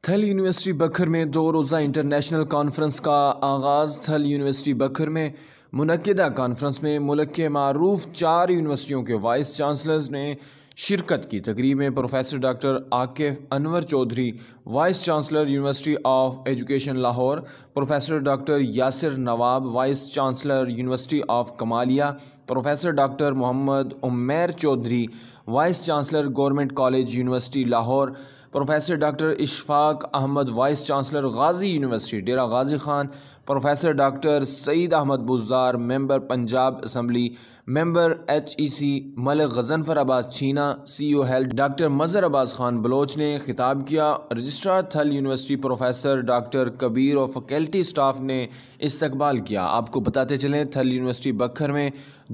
تھل university بکھر میں 2 روزہ انٹرنیشنل کانفرنس کا آغاز۔ تھل یونیورسٹی بکھر میں منعقدہ کانفرنس میں ملک کے معروف 4 یونیورسٹیوں کے وائس چانسلرز نے شرکت کی۔ تقریب میں professor doctor Akif Anwar Chaudhry, vice chancellor university of education Lahore, professor doctor Yasir Nawab, vice chancellor university of Kamalia, professor doctor Muhammad Umair Chaudhry, vice chancellor government college university Lahore, professor doctor Ashfaq Ahmad, vice chancellor Ghazi university Dera Ghazi Khan, professor doctor Saeed Ahmad Buzdar, member Punjab assembly, member HEC Malik Ghazanfar Abbas Chheena, CEO health doctor Mazhar Abbas Khan Baloch نے خطاب کیا۔ Registrar تھل university professor doctor کبیر اور faculty staff نے استقبال کیا۔ آپ کو بتاتے چلیں، تھل یونیورسٹی بکھر میں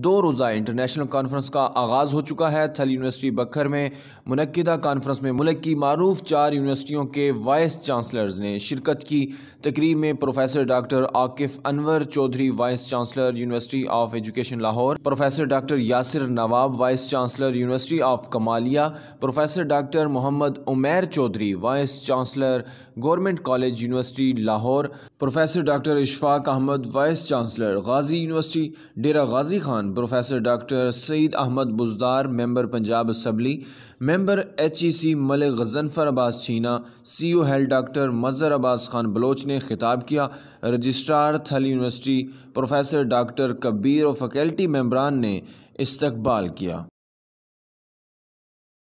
2 روزہ انٹرنیشنل کانفرنس کا آغاز ہو چکا ہے۔ تھل یونیورسٹی بکھر میں منعقدہ کانفرنس میں ملک کی معروف 4 یونیورسٹیوں کے وائس چانسلرز نے شرکت کی۔ تقریب میں professor doctor Akif Anwar Chaudhry, vice chancellor university of education Lahore, professor doctor Yasir Nawab, vice chancellor university of Kamalia, professor doctor Muhammad Umair Chaudhry, vice chancellor government college university Lahore, professor doctor Ashfaq Ahmad, vice chancellor Ghazi university Dera Ghazi Khan, professor doctor Saeed Ahmad Buzdar, member Punjab assembly, member HEC Malik Ghazanfar Abbas Chheena, CEO health doctor Mazhar Abbas Khan Baloch نے خطاب کیا۔ Registrar تھل university professor doctor کبیر اور faculty ممبران نے استقبال کیا۔